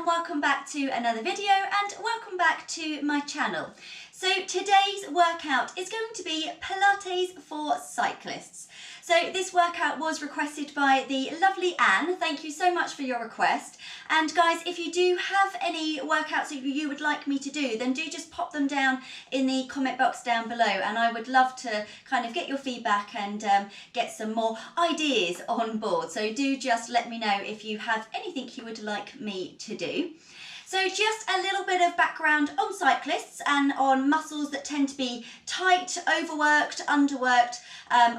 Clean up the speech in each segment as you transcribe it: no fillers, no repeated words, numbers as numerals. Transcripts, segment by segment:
and welcome back to another video and welcome back to my channel. So today's workout is going to be Pilates for cyclists. So this workout was requested by the lovely Anne. Thank you so much for your request. And guys, if you do have any workouts that you would like me to do, then do just pop them down in the comment box down below, and I would love to kind of get your feedback and get some more ideas on board. So do just let me know if you have anything you would like me to do. So just a little bit of background on cyclists and on muscles that tend to be tight, overworked, underworked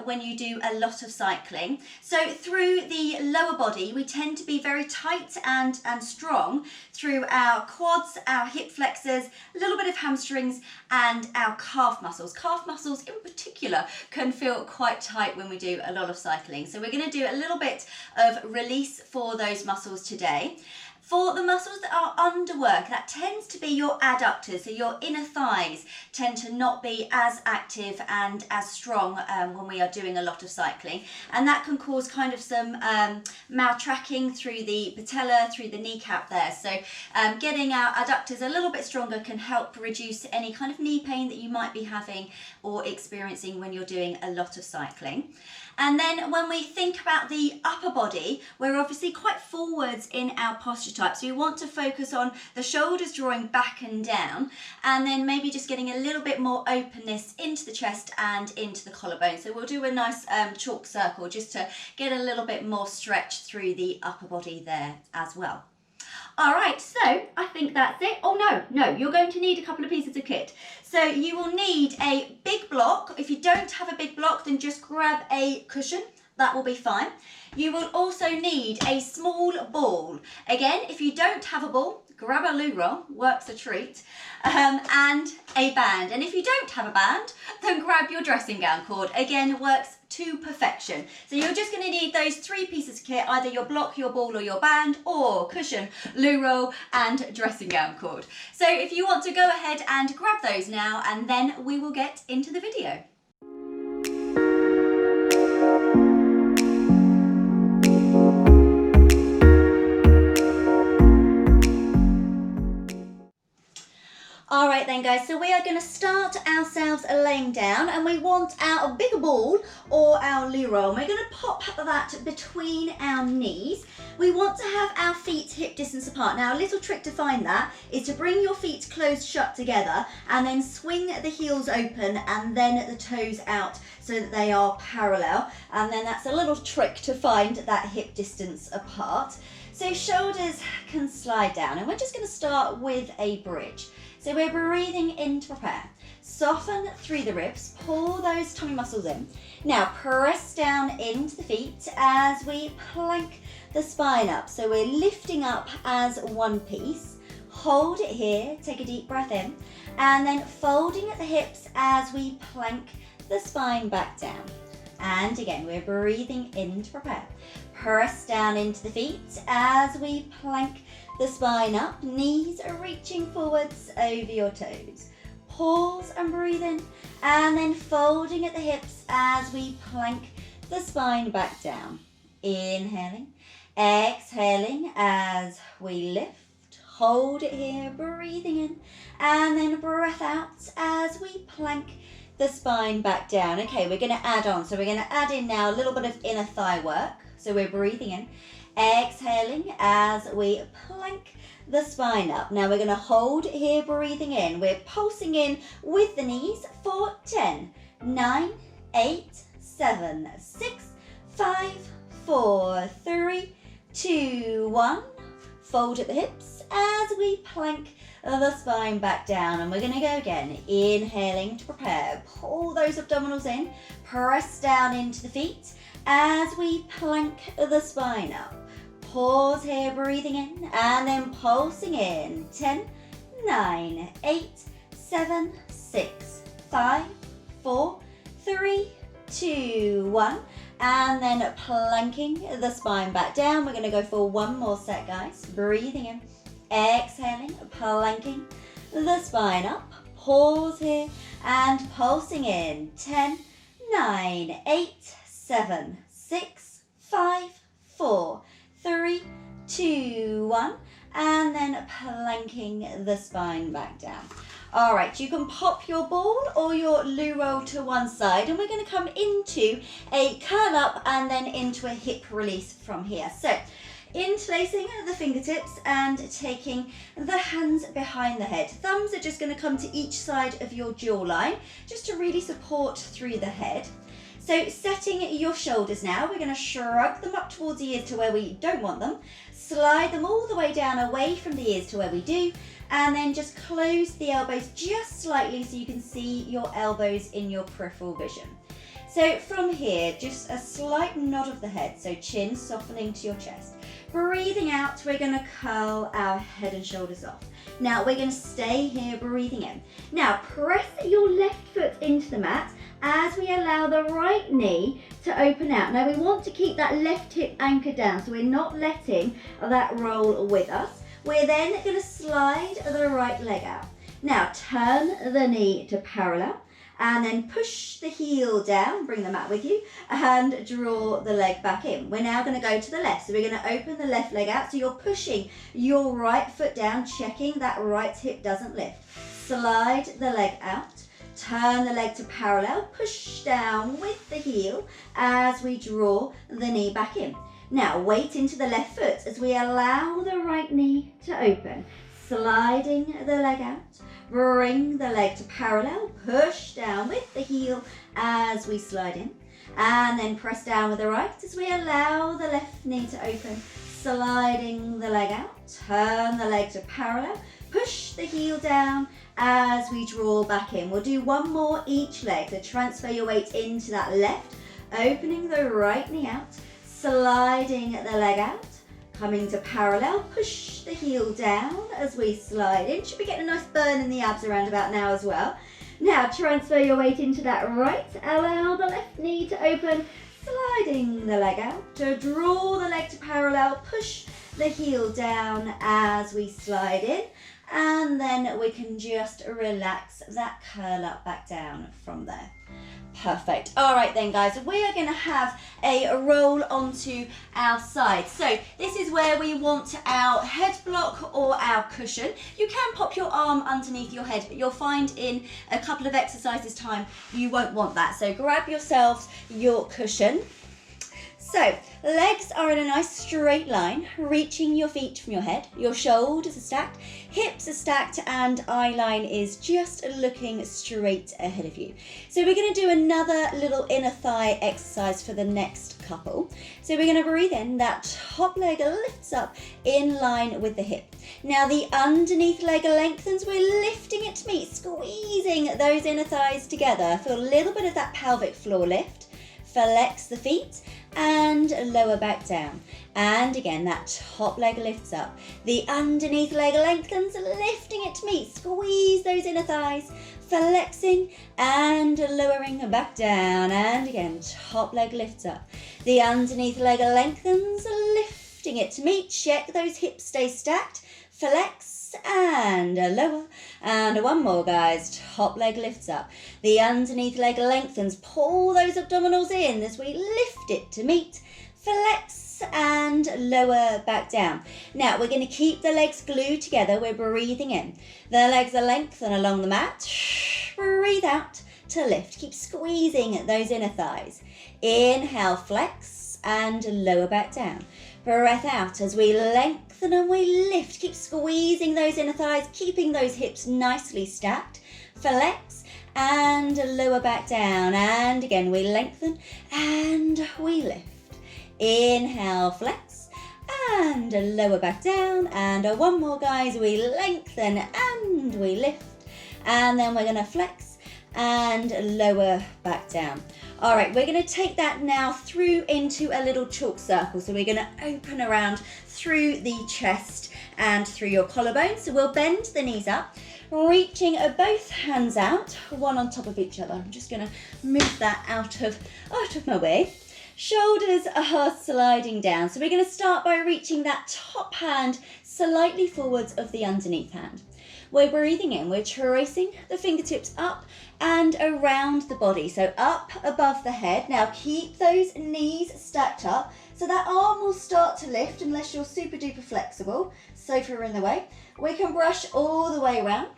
when you do a lot of cycling. So through the lower body, we tend to be very tight and strong through our quads, our hip flexors, a little bit of hamstrings and our calf muscles. Calf muscles in particular can feel quite tight when we do a lot of cycling. So we're going to do a little bit of release for those muscles today. For the muscles that are underworked, that tends to be your adductors, so your inner thighs tend to not be as active and as strong when we are doing a lot of cycling, and that can cause kind of some maltracking through the patella, through the kneecap there. So getting our adductors a little bit stronger can help reduce any kind of knee pain that you might be having or experiencing when you're doing a lot of cycling. And then when we think about the upper body, we're obviously quite forwards in our posture type. So we want to focus on the shoulders drawing back and down, and then maybe just getting a little bit more openness into the chest and into the collarbone. So we'll do a nice chalk circle just to get a little bit more stretch through the upper body there as well. All right, so I think that's it. Oh no, you're going to need a couple of pieces of kit. So you will need a big block. If you don't have a big block, then just grab a cushion. That will be fine. You will also need a small ball. Again, if you don't have a ball, grab a loo roll, works a treat, and a band. And if you don't have a band, then grab your dressing gown cord. Again, works to perfection. So you're just going to need those three pieces of kit, either your block, your ball, or your band, or cushion, loo roll, and dressing gown cord. So if you want to go ahead and grab those now, and then we will get into the video. All right then guys, so we are going to start ourselves laying down, and we want our bigger ball or our loo roll. We're going to pop that between our knees. We want to have our feet hip distance apart. Now a little trick to find that is to bring your feet closed shut together and then swing the heels open and then the toes out so that they are parallel, and then that's a little trick to find that hip distance apart. So shoulders can slide down, and we're just going to start with a bridge. So we're breathing in to prepare. Soften through the ribs, pull those tummy muscles in. Now press down into the feet as we plank the spine up. So we're lifting up as one piece. Hold it here, take a deep breath in, and then folding at the hips as we plank the spine back down. And again, we're breathing in to prepare. Press down into the feet as we plank the spine up, knees are reaching forwards over your toes. Pause and breathe in, and then folding at the hips as we plank the spine back down. Inhaling, exhaling as we lift. Hold it here, breathing in, and then breath out as we plank the spine back down. Okay, we're going to add on. So we're going to add in now a little bit of inner thigh work. So we're breathing in, exhaling as we plank the spine up. Now we're going to hold it here, breathing in. We're pulsing in with the knees for 10, 9, 8, 7, 6, 5, 4, 3, 2, 1. Fold at the hips as we plank the spine back down, and we're going to go again. Inhaling to prepare. Pull those abdominals in, press down into the feet as we plank the spine up. Pause here, breathing in, and then pulsing in. 10, 9, 8, 7, 6, 5, 4, 3, 2, 1. And then planking the spine back down. We're going to go for one more set, guys. Breathing in, exhaling, planking the spine up. Pause here and pulsing in. 10, 9, 8, 7, 6, 5, 4, 3, 2, 1. and then planking the spine back down. All right, you can pop your ball or your loo roll to one side, and we're going to come into a curl up and then into a hip release from here. So interlacing the fingertips and taking the hands behind the head. Thumbs are just going to come to each side of your jawline just to really support through the head. So setting your shoulders now, we're going to shrug them up towards the ears to where we don't want them, slide them all the way down away from the ears to where we do, and then just close the elbows just slightly so you can see your elbows in your peripheral vision. So from here, just a slight nod of the head, so chin softening to your chest. Breathing out, we're going to curl our head and shoulders off. Now we're going to stay here breathing in. Now press your left foot into the mat as we allow the right knee to open out. Now we want to keep that left hip anchored down, so we're not letting that roll with us. We're then going to slide the right leg out. Now turn the knee to parallel and then push the heel down, bring the mat with you, and draw the leg back in. We're now going to go to the left, so we're going to open the left leg out, so you're pushing your right foot down, checking that right hip doesn't lift. Slide the leg out, turn the leg to parallel, push down with the heel as we draw the knee back in. Now weight into the left foot as we allow the right knee to open, sliding the leg out, bring the leg to parallel, push down with the heel as we slide in, and then press down with the right as we allow the left knee to open, sliding the leg out, turn the leg to parallel, push the heel down as we draw back in. We'll do one more each leg, so transfer your weight into that left, opening the right knee out, sliding the leg out, coming to parallel, push the heel down as we slide in. Should be getting a nice burn in the abs around about now as well. Now transfer your weight into that right, allow the left knee to open, sliding the leg out, to draw the leg to parallel, push the heel down as we slide in, and then we can just relax that curl up back down from there. Perfect. All right then guys, we are going to have a roll onto our side. So this is where we want our head block or our cushion. You can pop your arm underneath your head, but you'll find in a couple of exercises time you won't want that. So grab yourselves your cushion. So legs are in a nice straight line, reaching your feet from your head. Your shoulders are stacked, hips are stacked, and eye line is just looking straight ahead of you. So we're going to do another little inner thigh exercise for the next couple. So we're going to breathe in, that top leg lifts up in line with the hip. Now the underneath leg lengthens, we're lifting it to meet, squeezing those inner thighs together. Feel a little bit of that pelvic floor lift. Flex the feet and lower back down. And again, that top leg lifts up. The underneath leg lengthens, lifting it to meet. Squeeze those inner thighs, flexing and lowering back down. And again, top leg lifts up. The underneath leg lengthens, lifting it to meet. Check those hips stay stacked. Flex and lower, and one more guys, top leg lifts up, the underneath leg lengthens, pull those abdominals in as we lift it to meet, flex and lower back down. Now we're going to keep the legs glued together, we're breathing in, the legs are lengthened along the mat, breathe out to lift, keep squeezing those inner thighs, inhale, flex and lower back down, breath out as we lengthen and we lift. Keep squeezing those inner thighs, keeping those hips nicely stacked. Flex and lower back down. And again, we lengthen and we lift. Inhale, flex and lower back down. And one more, guys. We lengthen and we lift. And then we're going to flex and lower back down. All right, we're going to take that now through into a little chalk circle. So we're going to open around through the chest and through your collarbone. So we'll bend the knees up, reaching both hands out, one on top of each other. I'm just going to move that out of my way. Shoulders are sliding down. So we're going to start by reaching that top hand slightly forwards of the underneath hand. We're breathing in, we're tracing the fingertips up and around the body. So up above the head. Now keep those knees stacked up, So that arm will start to lift unless you're super duper flexible. Sofa in the way. We can brush all the way around.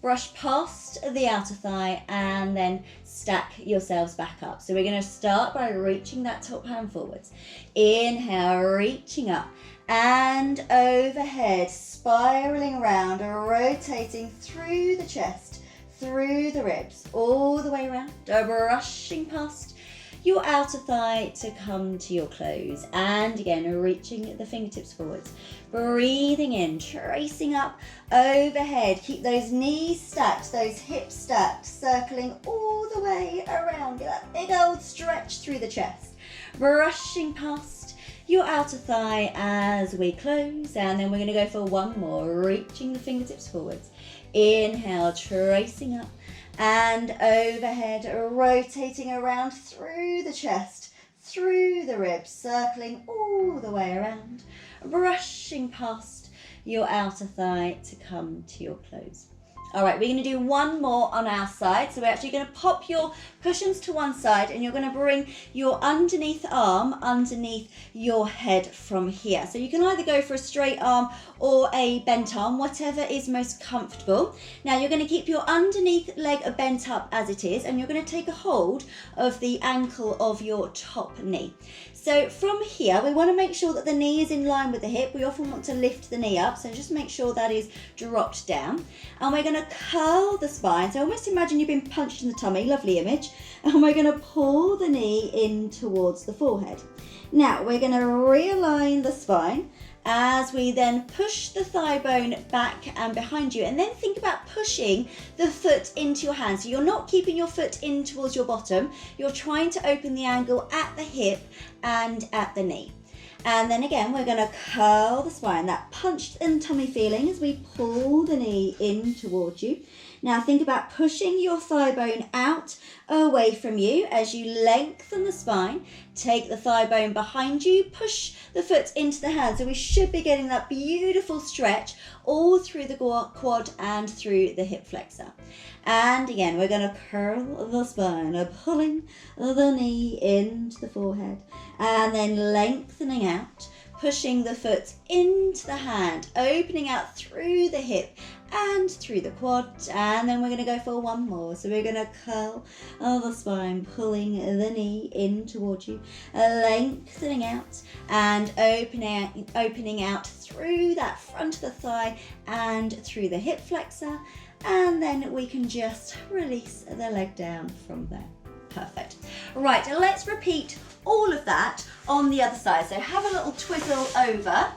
Brush past the outer thigh and then stack yourselves back up. So we're going to start by reaching that top hand forwards. Inhale, reaching up and overhead, spiraling around, rotating through the chest, through the ribs, all the way around, brushing past your outer thigh to come to your close. And again, reaching the fingertips forwards. Breathing in, tracing up overhead. Keep those knees stacked, those hips stacked, circling all the way around. Get that big old stretch through the chest. Brushing past your outer thigh as we close. And then we're going to go for one more, reaching the fingertips forwards. Inhale, tracing up and overhead, rotating around through the chest, through the ribs, circling all the way around, brushing past your outer thigh to come to your close. All right, we're going to do one more on our side. So we're actually going to pop your cushions to one side and you're going to bring your underneath arm underneath your head from here. So you can either go for a straight arm or a bent arm, whatever is most comfortable. Now you're going to keep your underneath leg bent up as it is and you're going to take a hold of the ankle of your top knee. So from here, we want to make sure that the knee is in line with the hip. We often want to lift the knee up, so just make sure that is dropped down. And we're going to curl the spine. So almost imagine you've been punched in the tummy, lovely image. And we're going to pull the knee in towards the forehead. Now we're going to realign the spine as we then push the thigh bone back and behind you, and then think about pushing the foot into your hand. So you're not keeping your foot in towards your bottom, you're trying to open the angle at the hip and at the knee. And then again, we're going to curl the spine, that punched in tummy feeling as we pull the knee in towards you. Now think about pushing your thigh bone out away from you as you lengthen the spine. Take the thigh bone behind you, push the foot into the hand. So we should be getting that beautiful stretch all through the quad and through the hip flexor. And again, we're going to curl the spine, pulling the knee into the forehead and then lengthening out, pushing the foot into the hand, opening out through the hip and through the quad. And then we're going to go for one more. So we're going to curl the spine, pulling the knee in towards you, lengthening out and opening out through that front of the thigh and through the hip flexor. And then we can just release the leg down from there. Perfect. Right, let's repeat all of that on the other side. So have a little twizzle over.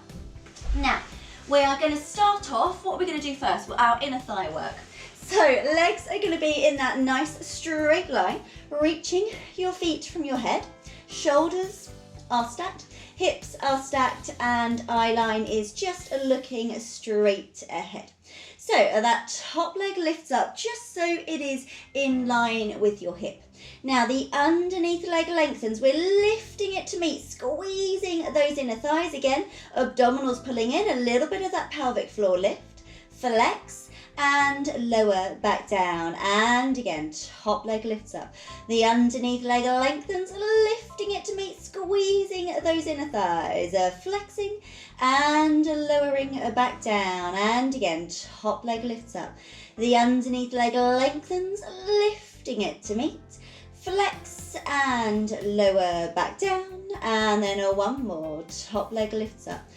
Now, we are going to start off, what we're going to do first, our inner thigh work. So legs are going to be in that nice straight line, reaching your feet from your head. Shoulders are stacked, hips are stacked, and eye line is just looking straight ahead. So that top leg lifts up just so it is in line with your hip. Now the underneath leg lengthens, we're lifting it to meet, squeezing those inner thighs again, abdominals pulling in, a little bit of that pelvic floor lift, flex and lower back down, and again top leg lifts up, the underneath leg lengthens, lifting it to meet, squeezing those inner thighs, flexing and lowering back down, and again top leg lifts up, the underneath leg lengthens, lifting it to meet, flex and lower back down, and then one more, top leg lifts up,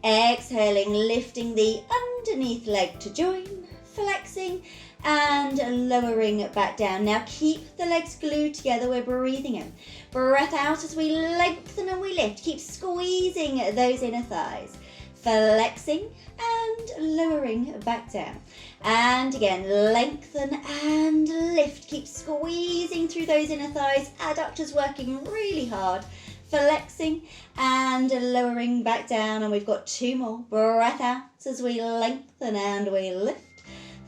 exhaling, lifting the underneath leg to join, flexing and lowering back down. Now keep the legs glued together, we're breathing in, breath out as we lengthen and we lift, keep squeezing those inner thighs, flexing and lowering back down, and again lengthen and lift, keep squeezing through those inner thighs, adductors working really hard, flexing and lowering back down. And we've got two more, breath out as we lengthen and we lift,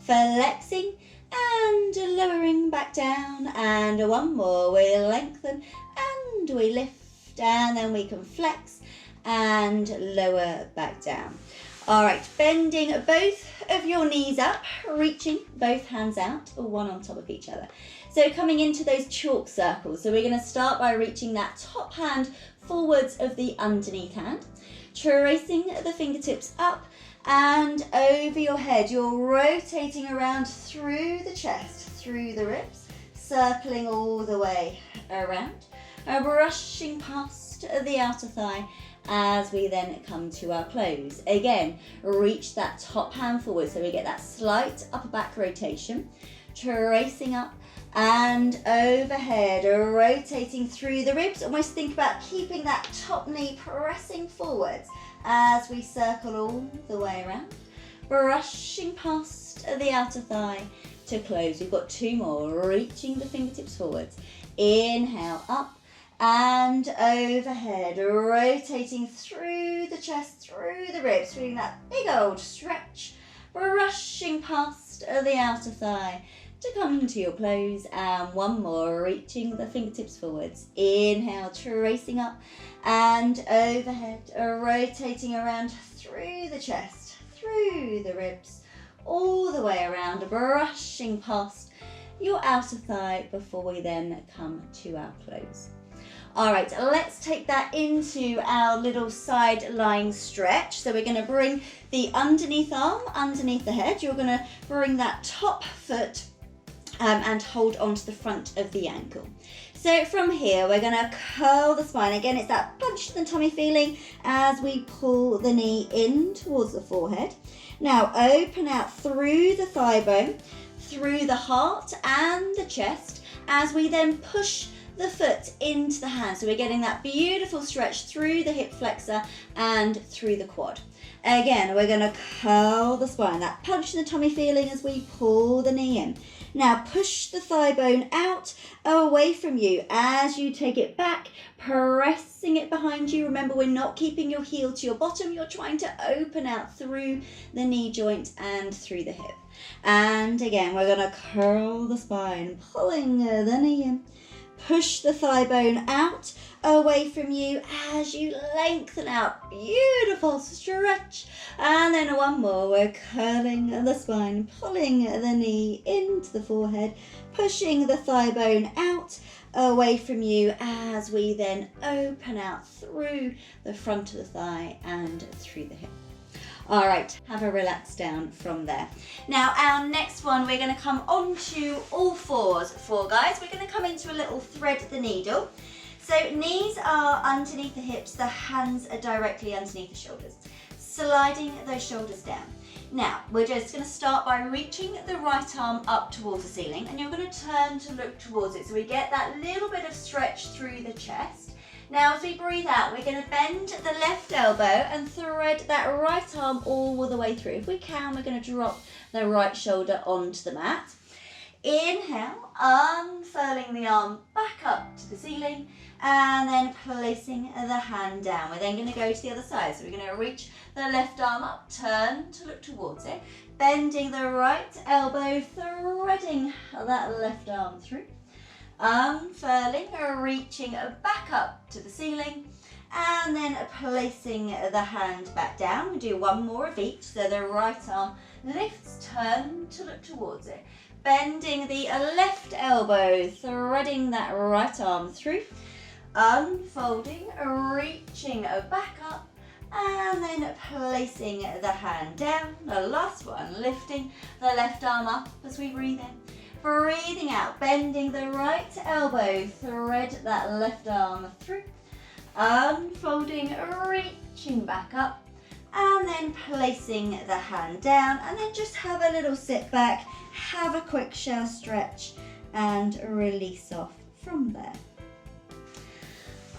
flexing and lowering back down, and one more, we lengthen and we lift, and then we can flex and lower back down. All right, bending both of your knees up, reaching both hands out, one on top of each other. So coming into those chalk circles. So we're going to start by reaching that top hand forwards of the underneath hand, tracing the fingertips up and over your head. You're rotating around through the chest, through the ribs, circling all the way around, brushing past the outer thigh as we then come to our close. Again, reach that top hand forward so we get that slight upper back rotation, tracing up and overhead, rotating through the ribs. Almost think about keeping that top knee pressing forwards as we circle all the way around, brushing past the outer thigh to close. We've got 2 more, reaching the fingertips forwards. Inhale, up and overhead, rotating through the chest, through the ribs, feeling that big old stretch, brushing past the outer thigh to come to your close. And 1 more, reaching the fingertips forwards. Inhale, tracing up and overhead, rotating around through the chest, through the ribs, all the way around, brushing past your outer thigh before we then come to our close. All right, let's take that into our little side lying stretch. So we're going to bring the underneath arm underneath the head. You're going to bring that top foot and hold onto the front of the ankle. So from here, we're going to curl the spine. Again, it's that punch in the tummy feeling as we pull the knee in towards the forehead. Now open out through the thigh bone, through the heart and the chest as we then push the foot into the hand. So we're getting that beautiful stretch through the hip flexor and through the quad. Again, we're going to curl the spine, that punch in the tummy feeling as we pull the knee in. Now push the thigh bone out away from you as you take it back, pressing it behind you. Remember, we're not keeping your heel to your bottom. You're trying to open out through the knee joint and through the hip. And again, we're going to curl the spine, pulling the knee in. Push the thigh bone out away from you as you lengthen out. Beautiful stretch. And then 1 more. We're curling the spine, pulling the knee into the forehead, pushing the thigh bone out away from you as we then open out through the front of the thigh and through the hip. All right, have a relax down from there. Now our next one, we're going to come onto all fours. Guys, we're going to come into a little thread the needle. So knees are underneath the hips, the hands are directly underneath the shoulders, sliding those shoulders down. Now we're just going to start by reaching the right arm up towards the ceiling, and you're going to turn to look towards it so we get that little bit of stretch through the chest. Now as we breathe out, we're going to bend the left elbow and thread that right arm all the way through. If we can, we're going to drop the right shoulder onto the mat. Inhale, unfurling the arm back up to the ceiling and then placing the hand down. We're then going to go to the other side. So we're going to reach the left arm up, turn to look towards it, bending the right elbow, threading that left arm through. Unfurling, reaching back up to the ceiling and then placing the hand back down. We do 1 more of each. So the right arm lifts, turn to look towards it, bending the left elbow, threading that right arm through, unfolding, reaching back up and then placing the hand down. The last one, lifting the left arm up as we breathe in. Breathing out, bending the right elbow, thread that left arm through, unfolding, reaching back up, and then placing the hand down, and then just have a little sit back, have a quick shower stretch, and release off from there.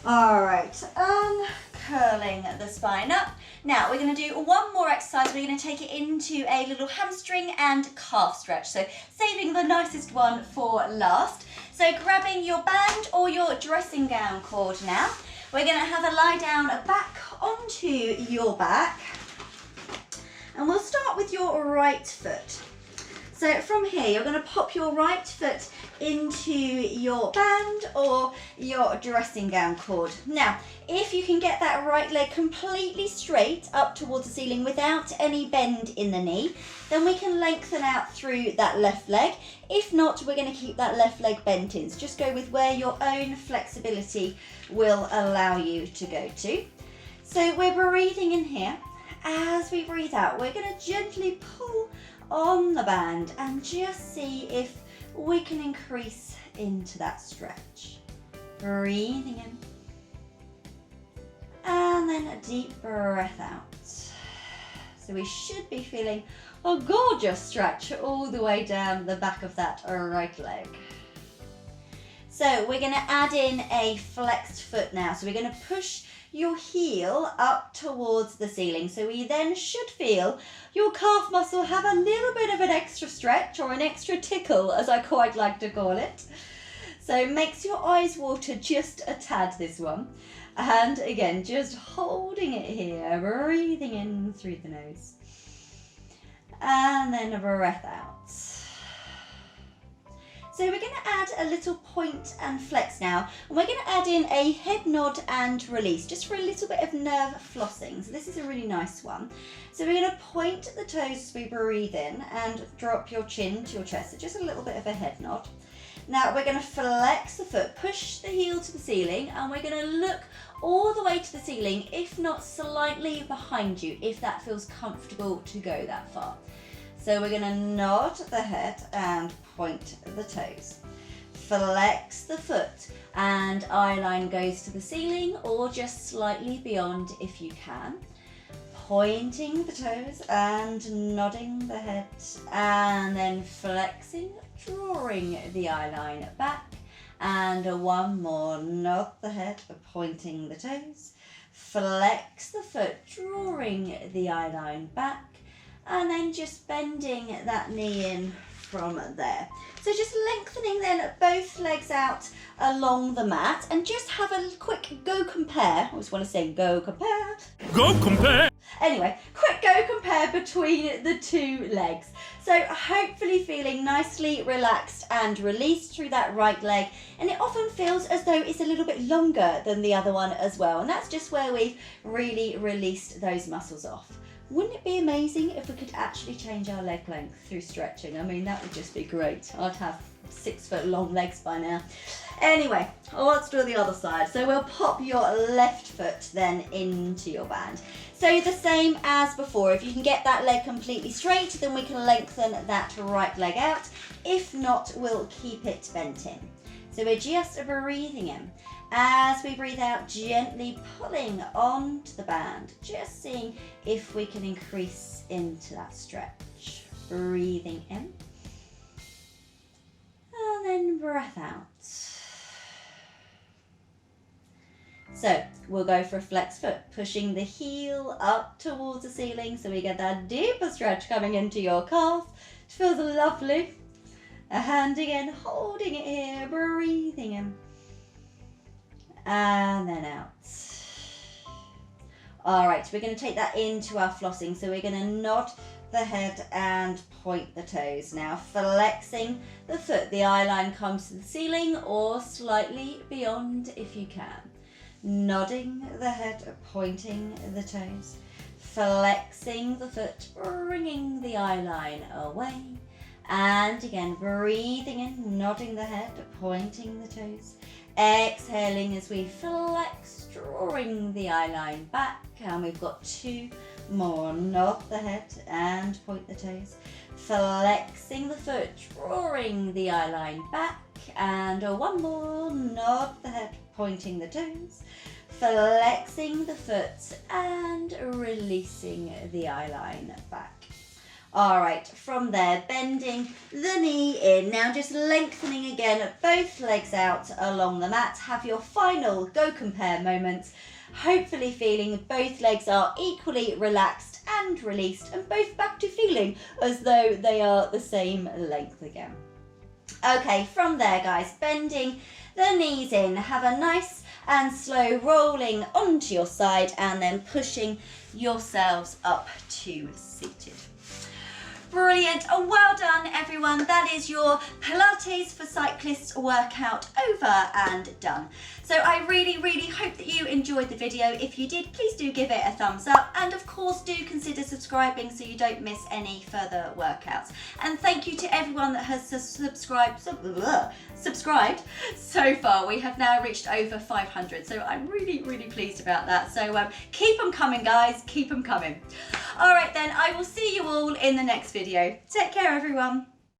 All right, curling the spine up. Now we're going to do 1 more exercise. We're going to take it into a little hamstring and calf stretch. So saving the nicest one for last. So grabbing your band or your dressing gown cord now. We're going to have a lie down back onto your back. And we'll start with your right foot. So from here, you're going to pop your right foot into your band or your dressing gown cord. Now, if you can get that right leg completely straight up towards the ceiling without any bend in the knee, then we can lengthen out through that left leg. If not, we're going to keep that left leg bent in. So just go with where your own flexibility will allow you to go to. So we're breathing in here. As we breathe out, we're going to gently pull on the band and just see if we can increase into that stretch. Breathing in. And then a deep breath out. So we should be feeling a gorgeous stretch all the way down the back of that right leg. So we're going to add in a flexed foot now. So we're going to push your heel up towards the ceiling. So we then should feel your calf muscle have a little bit of an extra stretch, or an extra tickle, as I quite like to call it. So it makes your eyes water just a tad, this one. And again, just holding it here, breathing in through the nose. And then a breath out. So we're going to add a little point and flex now, and we're going to add in a head nod and release, just for a little bit of nerve flossing. So this is a really nice one. So we're going to point the toes as we breathe in and drop your chin to your chest, so just a little bit of a head nod. Now we're going to flex the foot, push the heel to the ceiling, and we're going to look all the way to the ceiling, if not slightly behind you, if that feels comfortable to go that far. So we're going to nod the head and point the toes. Flex the foot and eye line goes to the ceiling or just slightly beyond if you can. Pointing the toes and nodding the head, and then flexing, drawing the eye line back. And one more, nod the head, pointing the toes. Flex the foot, drawing the eye line back. And then just bending that knee in from there. So just lengthening then both legs out along the mat, and just have a quick go compare. I always want to say go compare. Go compare! Anyway, quick go compare between the two legs. So hopefully feeling nicely relaxed and released through that right leg. And it often feels as though it's a little bit longer than the other one as well. And that's just where we've really released those muscles off. Wouldn't it be amazing if we could actually change our leg length through stretching? I mean, that would just be great. I'd have 6 foot long legs by now. Anyway, let's do the other side. So we'll pop your left foot then into your band. So the same as before, if you can get that leg completely straight, then we can lengthen that right leg out. If not, we'll keep it bent in. So we're just breathing in. As we breathe out, gently pulling onto the band, just seeing if we can increase into that stretch. Breathing in. And then breath out. So we'll go for a flex foot, pushing the heel up towards the ceiling so we get that deeper stretch coming into your calf. It feels lovely. And again, holding it here, breathing in. And then out. All right, we're going to take that into our flossing. So we're going to nod the head and point the toes. Now flexing the foot, the eye line comes to the ceiling or slightly beyond if you can. Nodding the head, pointing the toes. Flexing the foot, bringing the eye line away. And again, breathing in, nodding the head, pointing the toes. Exhaling as we flex, drawing the eye line back. And we've got 2 more. Nod the head and point the toes. Flexing the foot, drawing the eye line back. And one more. Nod the head, pointing the toes. Flexing the foot and releasing the eye line back. All right, from there, bending the knee in. Now just lengthening again, both legs out along the mat. Have your final go compare moment. Hopefully feeling both legs are equally relaxed and released, and both back to feeling as though they are the same length again. Okay, from there guys, bending the knees in. Have a nice and slow rolling onto your side and then pushing yourselves up to seated. Brilliant. Oh, well done, everyone. That is your Pilates for Cyclists workout over and done. So I really, really hope that you enjoyed the video. If you did, please do give it a thumbs up. And of course, do consider subscribing so you don't miss any further workouts. And thank you to everyone that has subscribed so far. We have now reached over 500. So I'm really, really pleased about that. So keep them coming, guys. Keep them coming. All right, then. I will see you all in the next video. Take care, everyone.